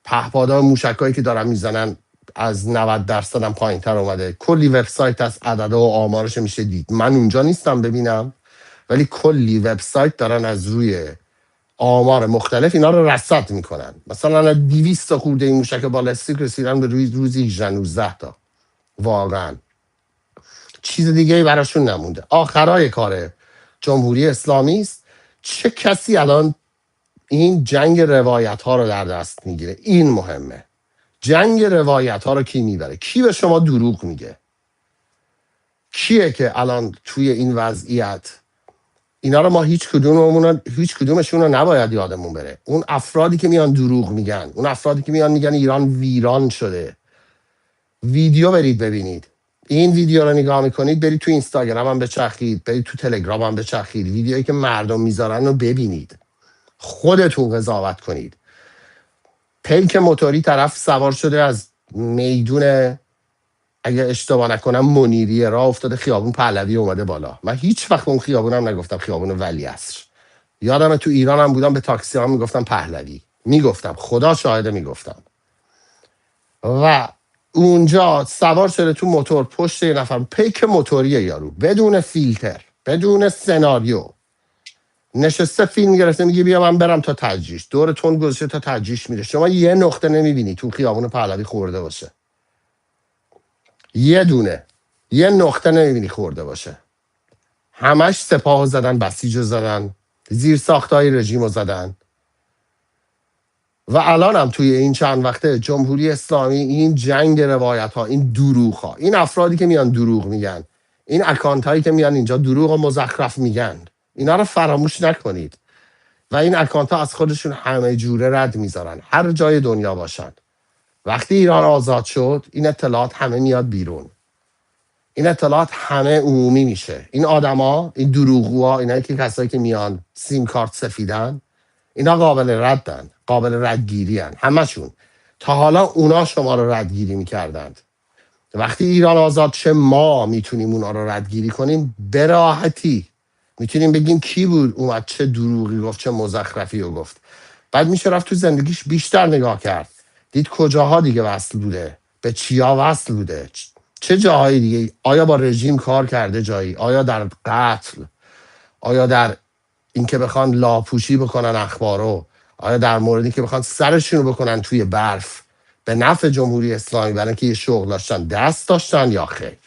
پهپادها موشکایی که دارن میزنن از 90% هم پایین تر اومده. کلی وبسایت از عدد و آمارش میشه دید. من اونجا نیستم ببینم، ولی کلی وبسایت دارن از روی آمار مختلف اینا رو رصد میکنن. مثلا 200 تا خورده این موشک بالستیک رسیدن به روزی 18 تا. واقعا چیز دیگه ای براشون نمونده. آخرای کار جمهوری اسلامی است. چه کسی الان این جنگ روایت ها رو در دست میگیره؟ این مهمه. جنگ روایت ها رو کی میبره؟ کی به شما دروغ میگه؟ کیه که الان توی این وضعیت اینا رو ما هیچ کدومشون رو نباید یادمون بره. اون افرادی که میان دروغ میگن، اون افرادی که میان میگن ایران ویران شده. ویدیو برید ببینید. این ویدیو رو نگاه میکنید، برید تو اینستاگرام هم بچرخید، برید تو تلگرام هم بچرخید، ویدیویی که مردم میذارن رو ببینید، خودتون قضاوت کنید. پیک موتوری طرف سوار شده از میدون، اگه اشتباه نکنم منیریه، راه افتاده خیابون پهلوی اومده بالا. من هیچ وقت اون خیابونم نگفتم خیابون ولیعصر. یادم تو ایران هم بودم، به تاکسی ها میگفتم پهلوی، میگفتم، خدا شاهده میگفتم. و اونجا سوار شده تو موتور پشت یه نفر، پیک موتوریه یارو، بدون فیلتر، بدون سناریو، نشسته فیلم گرفته، میگه بیا من برم تا تجریش. دور تون گذاشته تا تجریش میره. شما یه نقطه نمیبینی تو خیابون پهلوی خورده باشه، یه نقطه نمیبینی خورده باشه. همش سپاه زدن، بسیج زدن، زیر ساختای رژیم زدن. و الان هم توی این چند وقته جمهوری اسلامی این جنگ روایت ها، این دروغ ها، این افرادی که میان دروغ میگن، این اکانت هایی که میان اینجا دروغ و مزخرف میگن، اینا رو فراموش نکنید. و این اکانت ها از خودشون همه جوره رد میذارن، هر جای دنیا باشن. وقتی ایران آزاد شد، این اطلاعات همه میاد بیرون، این اطلاعات همه عمومی میشه. این آدما، این دروغگوها، اینا که کسایی که میان سیم کارت سفیدن، اینا قابل ردن، قابل ردگیری هن. همشون. تا حالا اونا شما رو ردگیری میکردند. وقتی ایران آزاد شه، ما میتونیم اونا رو ردگیری کنیم به راحتی. میتونیم بگیم کی بود اومد چه دروغی گفت، چه مزخرفی رو گفت. بعد میشه رفت تو زندگیش بیشتر نگاه کرد، دید کجاها دیگه وصل بوده، به چیا وصل بوده، چه جاهای دیگه، آیا با رژیم کار کرده جایی، آیا در قتل، آیا در اینکه بخوان لاپوشی بکنن اخبارو، آیا در موردی که بخوان سرشون رو بکنن توی برف به نفع جمهوری اسلامی برای اینکه یه شغل داشتن دست داشتن یا خیر.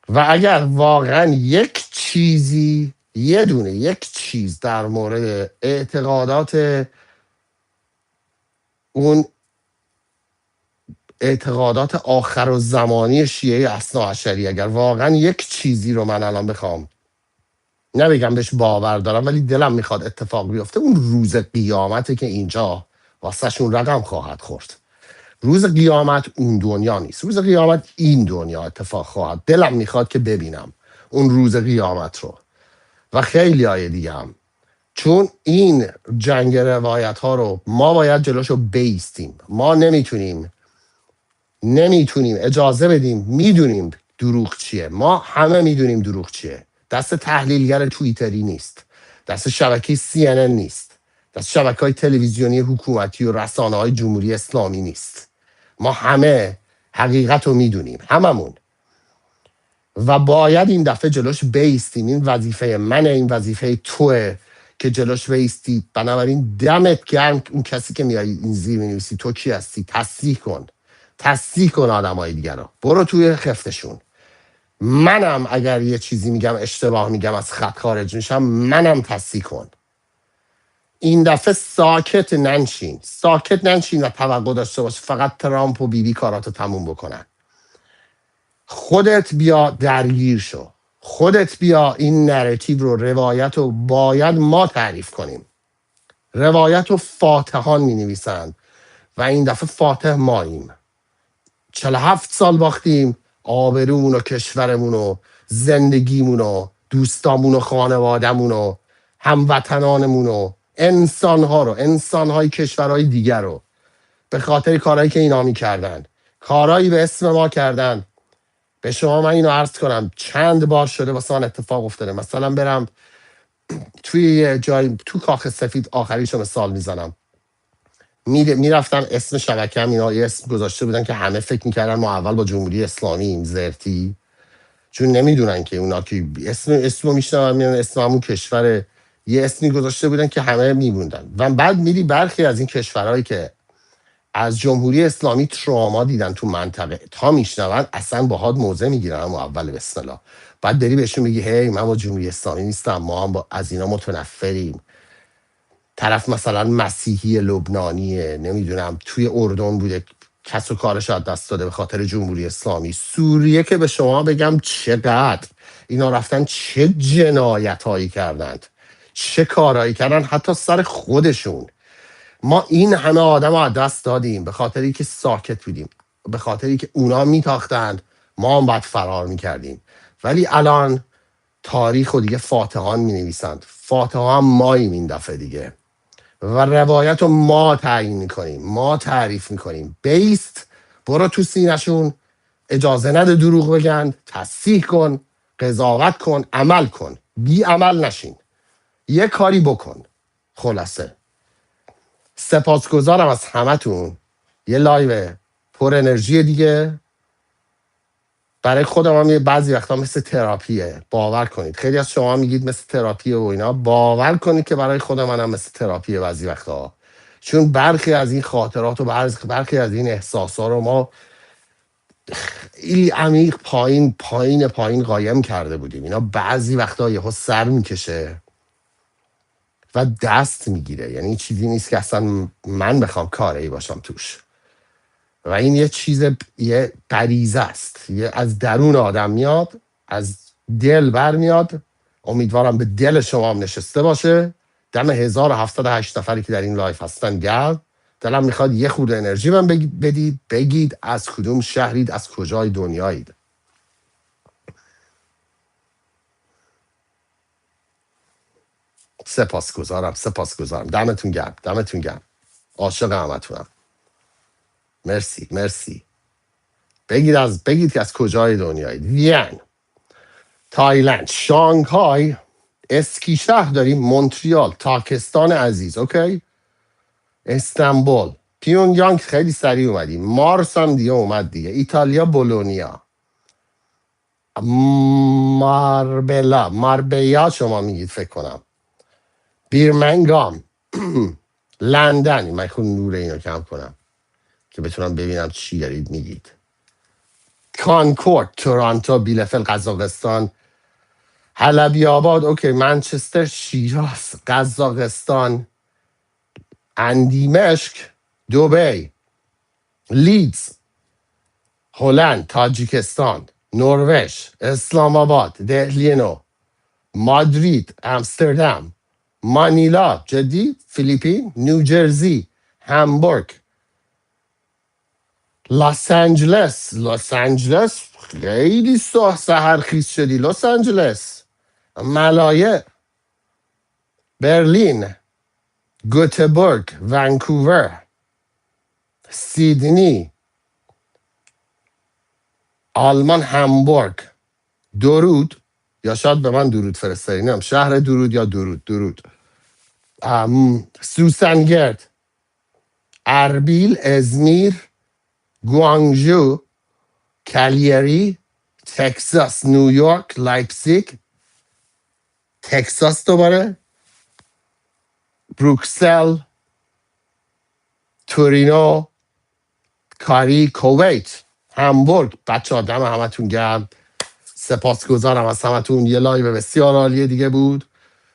و اگر واقعا یک چیزی، یک چیز در مورد اعتقادات اون اعتقادات آخر و زمانی شیعه اثناعشری، اگر واقعا یک چیزی رو من الان بخوام نبگم بهش باور دارم، ولی دلم میخواد اتفاق بیفته، اون روز قیامته که اینجا واسه شون رقم خواهد خورد. روز قیامت اون دنیا نیست، روز قیامت این دنیا اتفاق خواهد. دلم میخواد که ببینم اون روز قیامت رو و خیلی های دیگه هم. چون این جنگ روایت ها رو ما باید جلوشو بیستیم. ما نمیتونیم اجازه بدیم. میدونیم دروغ چیه، ما همه میدونیم دروغ چیه. دست تحلیلگر توییتری نیست، دست شبکه CNN نیست، دست شبکه‌های تلویزیونی حکومتی و رسانه‌های جمهوری اسلامی نیست. ما همه حقیقت رو میدونیم، هممون. و باید این دفعه جلوش بیستیم. این وظیفه منه، این وظیفه توه که جلوش بیستی. بنابراین دمت گرم اون کسی که میای این زیر می‌نویسی تو کی هستی، تصدیح کن آدمای دیگر رو، برو توی خفتشون. منم اگر یه چیزی میگم اشتباه میگم، از خط خارج میشم، منم تصدیح کن. این دفعه ساکت ننشین و توقع داشته باش فقط ترامپ و بیبی کاراتو تموم بکنن. خودت بیا درگیر شو، خودت بیا این نراتیو رو، روایت رو باید ما تعریف کنیم. روایت رو فاتحان می نویسند و این دفعه فاتح ماییم. 47 سال باختیم آبرومون و کشورمون و زندگیمون و دوستامون و خانوادمون و هموطنانمون و انسانها رو، انسانهای کشورهای دیگر رو، به خاطر کارهایی که اینا میکردن، کارهایی به اسم ما کردن. به شما من اینو عرض کنم چند بار شده واسه من اتفاق افتاده، مثلا برم توی یه جای تو کاخ سفید، آخریشو مثال میزنم، میرفتم اسم شبکه هم اینا یه اسم گذاشته بودن که همه فکر میکردن ما اول با جمهوری اسلامی این زرتی، چون نمیدونن که اونا که اسمو میشنون میرن اسم همون کشور، یه اسمی گذاشته بودن که همه میبوندن. و بعد میری برخی از این کشورهایی که از جمهوری اسلامی تراما دیدن تو منطقه، تا میشنون اصلا باهات موضع میگیرن اما اول بسم الله. بعد داری بهشون میگی هی من با جمهوری اسلامی نیستم، ما هم از اینا متنفریم. طرف مثلا مسیحی لبنانیه، نمیدونم توی اردن بوده کس و کارش از دست داده به خاطر جمهوری اسلامی. سوریه که به شما بگم چقدر اینا رفتن چه جنایت هایی کردند، چه کارهایی کردن حتی سر خودشون. ما این همه آدم رو از دست دادیم به خاطری که ساکت بودیم، به خاطری که اونا میتاختند ما هم باید فرار میکردیم. ولی الان تاریخ و دیگه فاتحان مینویسند، فاتحان هم ماییم این دفعه دیگه، و روایت رو ما تعیین میکنیم، ما تعریف میکنیم. بیست، برو تو سینشون، اجازه نده دروغ بگن، تصحیح کن، قضاوت کن، عمل کن، بی عمل نشین، یه کاری بکن. خلاصه سپاسگزارم از همتون. یه لایو پر انرژی دیگه برای خودم هم یه بعضی وقتا مثل تراپیه، باور کنید. خیلی از شما میگید مثل تراپیه و اینا، باور کنید که برای خود منم مثل تراپیه بعضی وقتا، چون برخی از این خاطرات و برخی از این احساسات رو ما خیلی عمیق پایین پایین پایین قایم کرده بودیم. اینا بعضی وقتا یهو سر میکشه و دست میگیره، یعنی چیزی نیست که اصلا من بخوام کاری باشم توش. و این یه چیز، یه غریزه است، یه از درون آدم میاد، از دل برمیاد. امیدوارم به دل شما هم نشسته باشه. دم 1708 نفری که در این لایف هستن گرد. دلم میخواد یه خورده انرژی من بدید، بگید از کدوم شهرید، از کجای دنیایید. سپاسگزارم. دمتون گرم، دمتون گرم. عاشق همتونم. مرسی مرسی. بگید که از کجای دنیایید. وین، تایلند، شانگهای، اسکی شهر داریم، مونتریال، تاکستان عزیز، اوکی، استانبول، پیونگیانگ خیلی سریع اومدیم، مارس هم دیگه اومد دیگه، ایتالیا بولونیا، ماربیا شما میگید فکر کنم، بیرمنگام، لندن. من خود نور اینو کم کنم که بتونم ببینم چی دارید میگید. کانکورد، تورانتو، بیلفل، قزاقستان، حلبی آباد، اوکی، منچستر، شیراز، قزاقستان، اندیمشک، دبی، لیدز، هلند، تاجیکستان، نروژ، اسلام آباد، دهلی نو، مادرید، امستردام، مانیلا، جدی، فیلیپین، نیوجرسی، همبورگ، لس آنجلس خیلی سحرخیز شدی، لس آنجلس، ملایه، برلین، گوتبورگ، ونکوور، سیدنی، آلمان، همبورگ. درود، یا شاید به من درود فرستادی، نمیدونم شهر درود یا درود. سوسنگرد، اربیل، ازمیر، گوانگژو، کالیاری، تکساس، نیویورک، لایپزیگ، تکساس دوباره، بروکسل، تورینو، کاری، کویت، همبورگ. بچه ها دم همتون گرم، سپاسگزارم از همتون. یه لایو بسیار عالیه دیگه بود.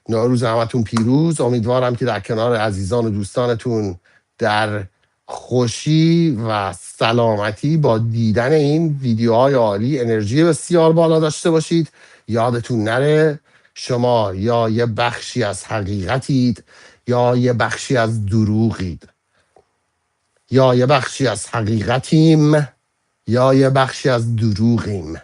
نوروز همتون پیروز. امیدوارم که در کنار عزیزان و دوستانتون در خوشی و سلامتی با دیدن این ویدیوهای عالی انرژی بسیار بالا داشته باشید. یادتون نره شما یا یه بخشی از حقیقتید یا یه بخشی از دروغید، یا یه بخشی از حقیقتیم یا یه بخشی از دروغیم.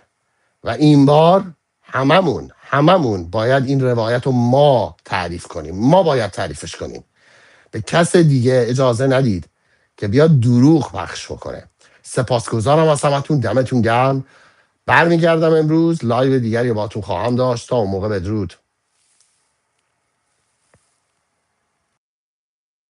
و این بار هممون هممون باید این روایت رو ما تعریف کنیم، ما باید تعریفش کنیم. به کس دیگه اجازه ندید که بیاد دروغ پخش بکنه. سپاسگزارم از همتون، دمتون گرم. برمیگردم امروز لایو دیگری باهاتون خواهم داشت. تا اون موقع بدرود.